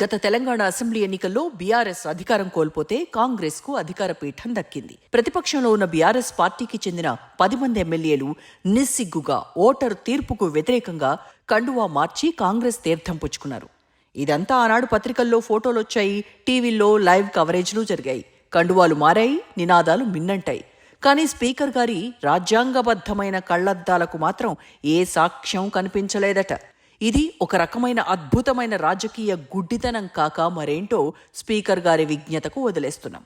గత తెలంగాణ అసెంబ్లీ ఎన్నికల్లో బీఆర్ఎస్ అధికారం కోల్పోతే కాంగ్రెస్ కు అధికార పీఠం దక్కింది. ప్రతిపక్షంలో ఉన్న బీఆర్ఎస్ పార్టీకి చెందిన 10 మంది ఎమ్మెల్యేలు నిస్సిగ్గుగా ఓటరు తీర్పుకు వ్యతిరేకంగా కండువా మార్చి కాంగ్రెస్ తీర్థం పుచ్చుకున్నారు. ఇదంతా ఆనాడు పత్రికల్లో ఫోటోలొచ్చాయి, టీవీల్లో లైవ్ కవరేజ్లు జరిగాయి, కండువాలు మారాయి, నినాదాలు మిన్నంటాయి. కానీ స్పీకర్ గారి రాజ్యాంగబద్ధమైన కళ్లద్దాలకు మాత్రం ఏ సాక్ష్యం కనిపించలేదట. ఇది ఒక రకమైన అద్భుతమైన రాజకీయ గుడ్డితనం కాక మరేంటో స్పీకర్ గారి విజ్ఞతకు వదిలేస్తున్నాం.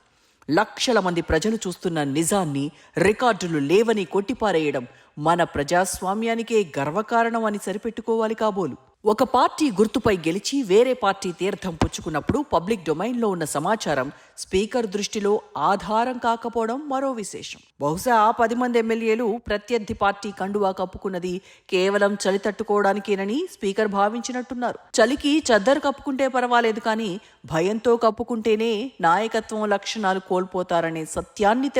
లక్షల మంది ప్రజలు చూస్తున్న నిజాన్ని రికార్డులు లేవని కొట్టిపారేయడం మన ప్రజాస్వామ్యానికే గర్వకారణం అని సరిపెట్టుకోవాలి కాబోలు. ఒక పార్టీ గుర్తుపై గెలిచి వేరే పార్టీ తీర్థం పుచ్చుకున్నప్పుడు పబ్లిక్ డొమైన్లో ఉన్న సమాచారం స్పీకర్ దృష్టిలో ఆధారం కాకపోవడం మరో విశేషం. బహుశా ఆ 10 మంది ఎమ్మెల్యేలు ప్రత్యర్థి పార్టీ కండువా కప్పుకున్నది కేవలం చలి తట్టుకోవడానికేనని స్పీకర్ భావించినట్టున్నారు. చలికి చద్దరు కప్పుకుంటే పర్వాలేదు, కానీ భయంతో కప్పుకుంటేనే నాయకత్వం లక్షణాలు కోల్పోతారనే సత్యాన్ని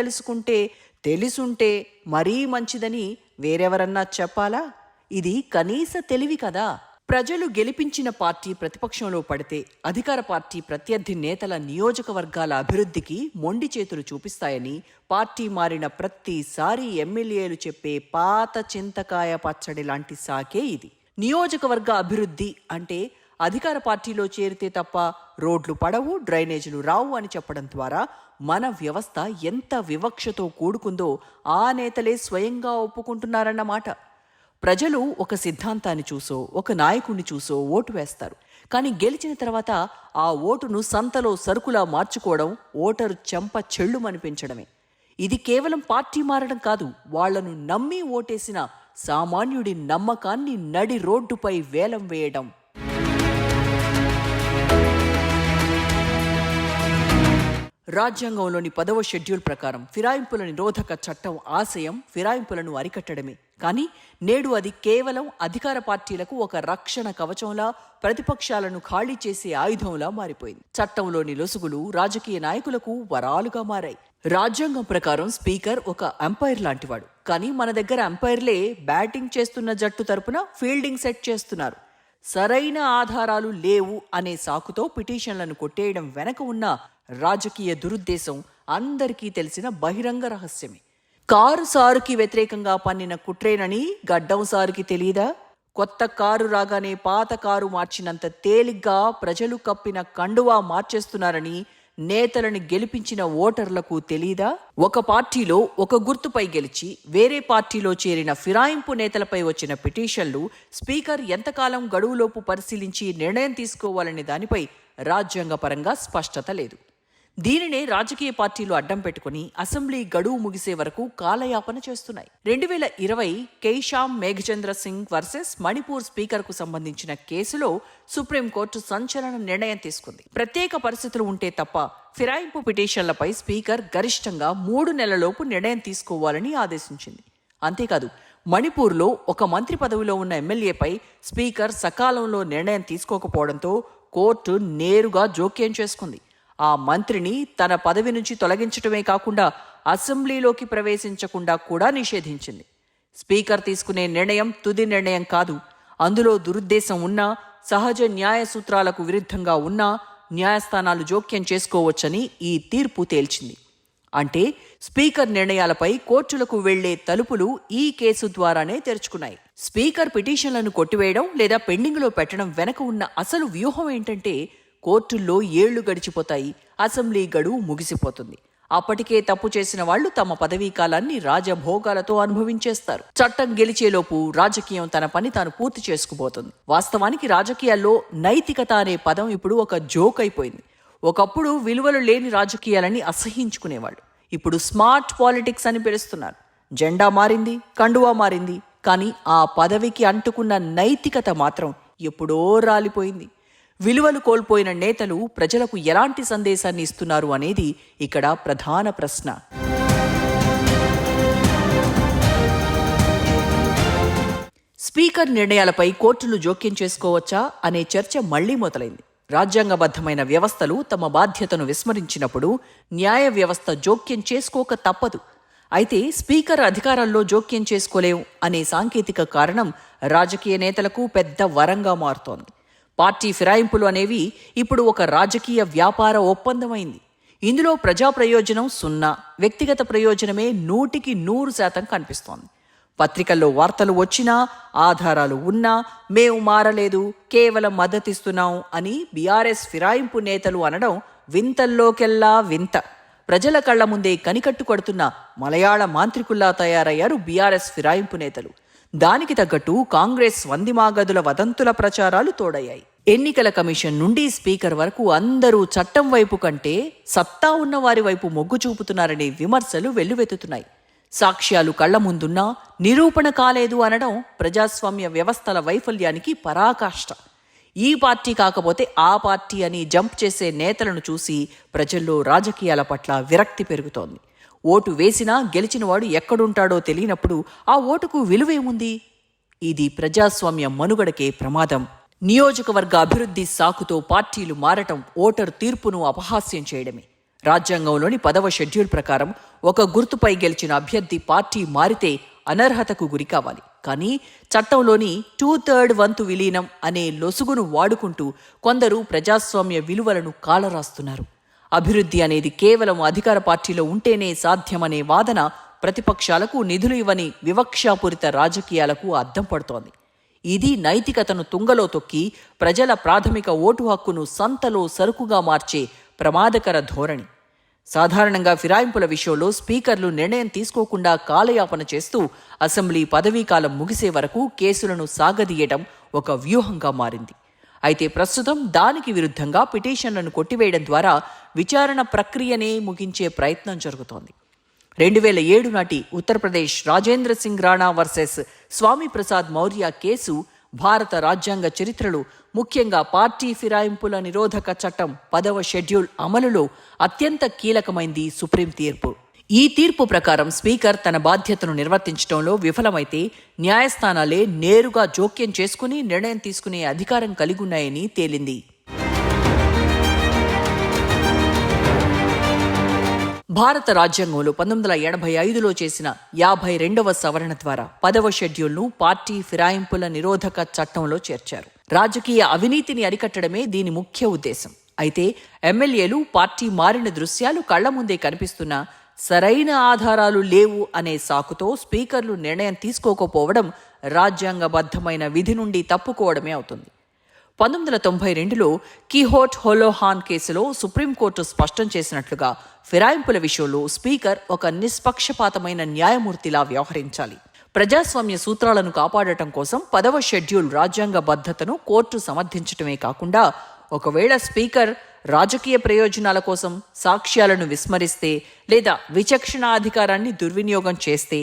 తెలుసుంటే మరీ మంచిదని వేరెవరన్నా చెప్పాలా? ఇది కనీస తెలివి కదా. ప్రజలు గెలిపించిన పార్టీ ప్రతిపక్షంలో పడితే అధికార పార్టీ ప్రత్యర్థి నేతల నియోజకవర్గాల అభివృద్ధికి మొండి చేతులు చూపిస్తాయని పార్టీ మారిన ప్రతిసారి ఎమ్మెల్యేలు చెప్పే పాత చింతకాయ పచ్చడి లాంటి సాకే ఇది. నియోజకవర్గ అభివృద్ధి అంటే అధికార పార్టీలో చేరితే తప్ప రోడ్లు పడవు, డ్రైనేజీలు రావు అని చెప్పడం ద్వారా మన వ్యవస్థ ఎంత వివక్షతో కూడుకుందో ఆ నేతలే స్వయంగా ఒప్పుకుంటున్నారన్నమాట. ప్రజలు ఒక సిద్ధాంతాన్ని చూసో ఒక నాయకుడిని చూసో ఓటు వేస్తారు. కానీ గెలిచిన తర్వాత ఆ ఓటును సంతలో సరుకులా మార్చుకోవడం ఓటరు చెంప చెళ్ళుమనిపించడమే. ఇది కేవలం పార్టీ మారడం కాదు, వాళ్లను నమ్మి ఓటేసిన సామాన్యుడి నమ్మకాన్ని నడి రోడ్డుపై వేలం వేయడం. రాజ్యాంగంలోని 10వ షెడ్యూల్ ప్రకారం ఫిరాయింపుల నిరోధక చట్టం ఆశయం ఫిరాయింపులను అరికట్టడమే. కానీ నేడు అది కేవలం అధికార పార్టీలకు ఒక రక్షణ కవచంలా, ప్రతిపక్షాలను ఖాళీ చేసే ఆయుధంలా మారిపోయింది. చట్టంలోని లొసుగులు రాజకీయ నాయకులకు వరాలుగా మారాయి. రాజ్యాంగం ప్రకారం స్పీకర్ ఒక అంపైర్ లాంటివాడు. కానీ మన దగ్గర అంపైర్లే బ్యాటింగ్ చేస్తున్న జట్టు తరపున ఫీల్డింగ్ సెట్ చేస్తున్నారు. సరైన ఆధారాలు లేవు అనే సాకుతో పిటిషన్లను కొట్టేయడం వెనక ఉన్న రాజకీయ దురుద్దేశం అందరికీ తెలిసిన బహిరంగ రహస్యమే. కారు సారుకి వ్యతిరేకంగా పన్నిన కుట్రేనని గడ్డం సారుకి తెలీదా? కొత్త కారు రాగానే పాత కారు మార్చినంత తేలిగ్గా ప్రజలు కప్పిన కండువా మార్చేస్తున్నారని నేతలను గెలిపించిన ఓటర్లకు తెలీదా? ఒక పార్టీలో ఒక గుర్తుపై గెలిచి వేరే పార్టీలో చేరిన ఫిరాయింపు నేతలపై వచ్చిన పిటిషన్లు స్పీకర్ ఎంతకాలం గడువులోపు పరిశీలించి నిర్ణయం తీసుకోవాలనే దానిపై రాజ్యాంగపరంగా స్పష్టత లేదు. దీనినే రాజకీయ పార్టీలు అడ్డం పెట్టుకుని అసెంబ్లీ గడువు ముగిసే వరకు కాలయాపన చేస్తున్నాయి. 2020 కేశామ్ మేఘచంద్ర సింగ్ వర్సెస్ మణిపూర్ స్పీకర్కు సంబంధించిన కేసులో సుప్రీంకోర్టు సంచలన నిర్ణయం తీసుకుంది. ప్రత్యేక పరిస్థితులు ఉంటే తప్ప ఫిరాయింపు పిటిషన్లపై స్పీకర్ గరిష్టంగా 3 నెలలలోపు నిర్ణయం తీసుకోవాలని ఆదేశించింది. అంతేకాదు, మణిపూర్లో ఒక మంత్రి పదవిలో ఉన్న ఎమ్మెల్యేపై స్పీకర్ సకాలంలో నిర్ణయం తీసుకోకపోవడంతో కోర్టు నేరుగా జోక్యం చేసుకుంది. ఆ మంత్రిని తన పదవి నుంచి తొలగించడమే కాకుండా అసెంబ్లీలోకి ప్రవేశించకుండా కూడా నిషేధించింది. స్పీకర్ తీసుకునే నిర్ణయం తుది నిర్ణయం కాదు. అందులో దురుద్దేశం ఉన్నా, సహజ న్యాయ సూత్రాలకు విరుద్ధంగా ఉన్నా న్యాయస్థానాలు జోక్యం చేసుకోవచ్చని ఈ తీర్పు తేల్చింది. అంటే స్పీకర్ నిర్ణయాలపై కోర్టులకు వెళ్లే తలుపులు ఈ కేసు ద్వారానే తెరుచుకున్నాయి. స్పీకర్ పిటిషన్లను కొట్టివేయడం లేదా పెండింగ్లో పెట్టడం వెనక ఉన్న అసలు వ్యూహం ఏంటంటే, కోర్టుల్లో ఏళ్లు గడిచిపోతాయి, అసెంబ్లీ గడువు ముగిసిపోతుంది. అప్పటికే తప్పు చేసిన వాళ్లు తమ పదవీ కాలాన్ని రాజభోగాలతో అనుభవించేస్తారు. చట్టం గెలిచేలోపు రాజకీయం తన పని తాను పూర్తి చేసుకుపోతుంది. వాస్తవానికి రాజకీయాల్లో నైతికత అనే పదం ఇప్పుడు ఒక జోక్ అయిపోయింది. ఒకప్పుడు విలువలు లేని రాజకీయాలని అసహించుకునేవాళ్ళు. ఇప్పుడు స్మార్ట్ పాలిటిక్స్ అని పిలుస్తున్నారు. జెండా మారింది, కండువా మారింది, కానీ ఆ పదవికి అంటుకున్న నైతికత మాత్రం ఎప్పుడో రాలిపోయింది. విలువలు కోల్పోయిన నేతలు ప్రజలకు ఎలాంటి సందేశాన్ని ఇస్తున్నారు అనేది ఇక్కడ ప్రధాన ప్రశ్న. స్పీకర్ నిర్ణయాలపై కోర్టులు జోక్యం చేసుకోవచ్చా అనే చర్చ మళ్లీ మొదలైంది. రాజ్యాంగబద్ధమైన వ్యవస్థలు తమ బాధ్యతను విస్మరించినప్పుడు న్యాయ వ్యవస్థ జోక్యం చేసుకోక తప్పదు. అయితే స్పీకర్ అధికారాల్లో జోక్యం చేసుకోలేం అనే సాంకేతిక కారణం రాజకీయ నేతలకు పెద్ద వరంగా మారుతోంది. పార్టీ ఫిరాయింపులు అనేవి ఇప్పుడు ఒక రాజకీయ వ్యాపార ఒప్పందమైంది. ఇందులో ప్రజా ప్రయోజనం 0, వ్యక్తిగత ప్రయోజనమే 100% కనిపిస్తోంది. పత్రికల్లో వార్తలు వచ్చినా, ఆధారాలు ఉన్నా మేము మారలేదు, కేవలం మద్దతిస్తున్నాం అని బీఆర్ఎస్ ఫిరాయింపు నేతలు అనడం వింతల్లోకెల్లా వింత. ప్రజల కళ్ల ముందే కనికట్టు కొడుతున్న మలయాళ మాంత్రికుల్లా తయారయ్యారు బీఆర్ఎస్ ఫిరాయింపు నేతలు. దానికి తగ్గట్టు కాంగ్రెస్ వందిమాగదుల వదంతుల ప్రచారాలు తోడయ్యాయి. ఎన్నికల కమిషన్ నుండి స్పీకర్ వరకు అందరూ చట్టం వైపు కంటే సత్తా ఉన్నవారి వైపు మొగ్గు చూపుతున్నారనే విమర్శలు వెల్లువెత్తుతున్నాయి. సాక్ష్యాలు కళ్ల ముందున్నా నిరూపణ కాలేదు అనడం ప్రజాస్వామ్య వ్యవస్థల వైఫల్యానికి పరాకాష్ట. ఈ పార్టీ కాకపోతే ఆ పార్టీ అని జంప్ చేసే నేతలను చూసి ప్రజల్లో రాజకీయాల పట్ల విరక్తి పెరుగుతోంది. ఓటు వేసినా గెలిచినవాడు ఎక్కడుంటాడో తెలియనప్పుడు ఆ ఓటుకు విలువేముంది? ఇది ప్రజాస్వామ్య మనుగడకే ప్రమాదం. నియోజకవర్గ అభివృద్ధి సాకుతో పార్టీలు మారటం ఓటరు తీర్పును అపహాస్యం చేయడమే. రాజ్యాంగంలోని 10వ షెడ్యూల్ ప్రకారం ఒక గుర్తుపై గెలిచిన అభ్యర్థి పార్టీ మారితే అనర్హతకు గురి కావాలి. కానీ చట్టంలోని 2/3 వంతు విలీనం అనే లొసుగును వాడుకుంటూ కొందరు ప్రజాస్వామ్య విలువలను కాలరాస్తున్నారు. అభివృద్ధి అనేది కేవలం అధికార పార్టీలో ఉంటేనే సాధ్యమనే వాదన ప్రతిపక్షాలకు, నిధులు ఇవ్వని వివక్షాపూరిత రాజకీయాలకు అద్దం పడుతోంది. ఇది నైతికతను తుంగలో తొక్కి ప్రజల ప్రాథమిక ఓటు హక్కును సంతలో సరుకుగా మార్చే ప్రమాదకర ధోరణి. సాధారణంగా ఫిరాయింపుల విషయంలో స్పీకర్లు నిర్ణయం తీసుకోకుండా కాలయాపన చేస్తూ అసెంబ్లీ పదవీకాలం ముగిసే వరకు కేసులను సాగదీయటం ఒక వ్యూహంగా మారింది. అయితే ప్రస్తుతం దానికి విరుద్ధంగా పిటిషన్లను కొట్టివేయడం ద్వారా విచారణ ప్రక్రియనే ముగించే ప్రయత్నం జరుగుతోంది. 2007 నాటి ఉత్తరప్రదేశ్ రాజేంద్ర సింగ్ రాణా వర్సెస్ స్వామి ప్రసాద్ మౌర్య కేసు భారత రాజ్యాంగ చరిత్రలో, ముఖ్యంగా పార్టీ ఫిరాయింపుల నిరోధక చట్టం 10వ షెడ్యూల్ అమలులో అత్యంత కీలకమైంది సుప్రీం తీర్పు. ఈ తీర్పు ప్రకారం స్పీకర్ తన బాధ్యతను నిర్వర్తించడంలో విఫలమైతే న్యాయస్థానాలే నేరుగా జోక్యం చేసుకుని నిర్ణయం తీసుకునే అధికారం కలిగున్నాయని తేలింది. భారత రాజ్యాంగంలో 1985లో చేసిన 52వ సవరణ ద్వారా 10వ షెడ్యూల్ను పార్టీ ఫిరాయింపుల నిరోధక చట్టంలో చేర్చారు. రాజకీయ అవినీతిని అరికట్టడమే దీని ముఖ్య ఉద్దేశం. అయితే ఎమ్మెల్యేలు పార్టీ మారిన దృశ్యాలు కళ్ల ముందే కనిపిస్తున్నా సరైన ఆధారాలు లేవు అనే సాకుతో స్పీకర్లు నిర్ణయం తీసుకోకపోవడం రాజ్యాంగబద్ధమైన విధి నుండి తప్పుకోవడమే అవుతుంది. 1992లో కిహోట్ హోలోహాన్ కేసులో సుప్రీంకోర్టు స్పష్టం చేసినట్లుగా ఫిరాయింపుల విషయంలో స్పీకర్ ఒక నిష్పక్షపాతమైన న్యాయమూర్తిలా వ్యవహరించాలి. ప్రజాస్వామ్య సూత్రాలను కాపాడటం కోసం 10వ షెడ్యూల్ రాజ్యాంగ బద్ధతను కోర్టు సమర్థించటమే కాకుండా ఒకవేళ స్పీకర్ రాజకీయ ప్రయోజనాల కోసం సాక్ష్యాలను విస్మరిస్తే లేదా విచక్షణాధికారాన్ని దుర్వినియోగం చేస్తే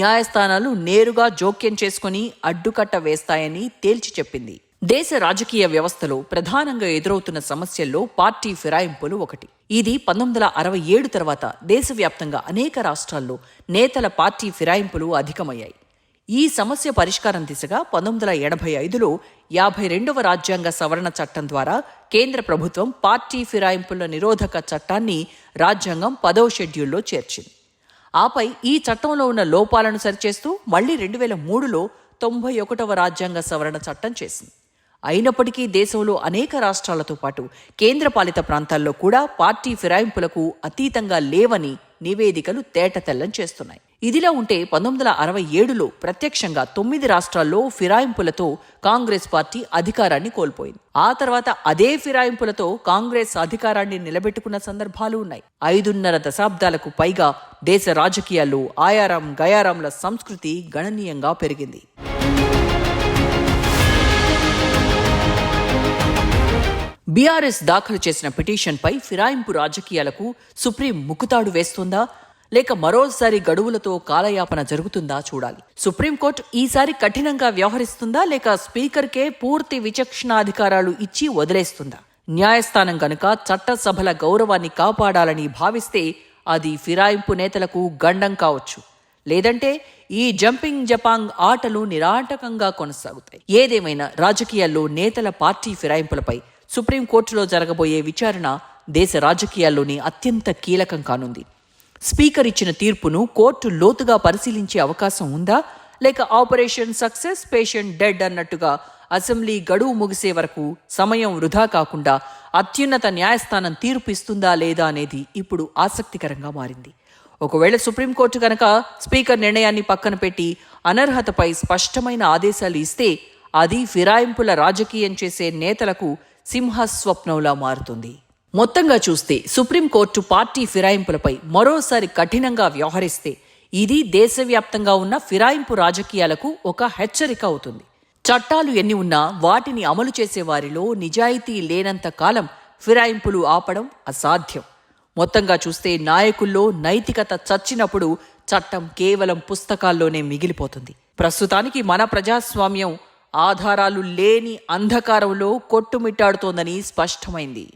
న్యాయస్థానాలు నేరుగా జోక్యం చేసుకుని అడ్డుకట్ట వేస్తాయని తేల్చి చెప్పింది. దేశ రాజకీయ వ్యవస్థలో ప్రధానంగా ఎదురవుతున్న సమస్యల్లో పార్టీ ఫిరాయింపులు ఒకటి. ఇది 1967 తర్వాత దేశవ్యాప్తంగా అనేక రాష్ట్రాల్లో నేతల పార్టీ ఫిరాయింపులు అధికమయ్యాయి. ఈ సమస్య పరిష్కారం దిశగా 1985లో 52వ రాజ్యాంగ సవరణ చట్టం ద్వారా కేంద్ర ప్రభుత్వం పార్టీ ఫిరాయింపుల నిరోధక చట్టాన్ని రాజ్యాంగం 10వ షెడ్యూల్లో చేర్చింది. ఆపై ఈ చట్టంలో ఉన్న లోపాలను సరిచేస్తూ మళ్లీ 2003లో 91వ రాజ్యాంగ సవరణ చట్టం చేసింది. అయినప్పటికీ దేశంలో అనేక రాష్ట్రాలతో పాటు కేంద్రపాలిత ప్రాంతాల్లో కూడా పార్టీ ఫిరాయింపులకు అతీతంగా లేవని నివేదికలు తేటతెల్లం చేస్తున్నాయి. ఇదిలా ఉంటే 1967లో ప్రత్యక్షంగా 9 రాష్ట్రాల్లో ఫిరాయింపులతో కాంగ్రెస్ పార్టీ అధికారాన్ని కోల్పోయింది. ఆ తర్వాత అదే ఫిరాయింపులతో కాంగ్రెస్ అధికారాన్ని నిలబెట్టుకున్న సందర్భాలు ఉన్నాయి. 5.5 దశాబ్దాలకు పైగా దేశ రాజకీయాల్లో ఆయారాం గయారాంల సంస్కృతి గణనీయంగా పెరిగింది. బీఆర్ఎస్ దాఖలు చేసిన పిటిషన్పై ఫిరాయింపు రాజకీయాలకు సుప్రీం ముక్కుతాడు వేస్తుందా లేక మరోసారి గడువులతో కాలయాపన జరుగుతుందా చూడాలి. సుప్రీంకోర్టు ఈసారి కఠినంగా వ్యవహరిస్తుందా లేక స్పీకర్కే పూర్తి విచక్షణాధికారాలు ఇచ్చి వదిలేస్తుందా? న్యాయస్థానం కనుక చట్టసభల గౌరవాన్ని కాపాడాలని భావిస్తే అది ఫిరాయింపు నేతలకు గండం కావచ్చు. లేదంటే ఈ జంపింగ్ జపాంగ్ ఆటలు నిరాటకంగా కొనసాగుతాయి. ఏదేమైనా రాజకీయాల్లో నేతల పార్టీ ఫిరాయింపులపై సుప్రీంకోర్టులో జరగబోయే విచారణ దేశ రాజకీయాల్లోని అత్యంత కీలకం కానుంది. స్పీకర్ ఇచ్చిన తీర్పును కోర్టు లోతుగా పరిశీలించే అవకాశం ఉందా లేక ఆపరేషన్ సక్సెస్ పేషెంట్ డెడ్ అన్నట్టుగా అసెంబ్లీ గడువు ముగిసే వరకు సమయం వృధా కాకుండా అత్యున్నత న్యాయస్థానం తీర్పు ఇస్తుందా లేదా అనేది ఇప్పుడు ఆసక్తికరంగా మారింది. ఒకవేళ సుప్రీంకోర్టు కనుక స్పీకర్ నిర్ణయాన్ని పక్కన పెట్టి అనర్హతపై స్పష్టమైన ఆదేశాలు ఇస్తే అది ఫిరాయింపుల రాజకీయం చేసే నేతలకు సింహస్వప్నంలా మారుతుంది. మొత్తంగా చూస్తే సుప్రీంకోర్టు పార్టీ ఫిరాయింపులపై మరోసారి కఠినంగా వ్యవహరిస్తే ఇది దేశవ్యాప్తంగా ఉన్న ఫిరాయింపు రాజకీయాలకు ఒక హెచ్చరిక అవుతుంది. చట్టాలు ఎన్ని ఉన్నా వాటిని అమలు చేసే వారిలో నిజాయితీ లేనంత కాలం ఫిరాయింపులు ఆపడం అసాధ్యం. మొత్తంగా చూస్తే నాయకుల్లో నైతికత చచ్చినప్పుడు చట్టం కేవలం పుస్తకాల్లోనే మిగిలిపోతుంది. ప్రస్తుతానికి మన ప్రజాస్వామ్యం ఆధారాలు లేని అంధకారంలో కొట్టుమిట్టాడుతోందని స్పష్టమైంది.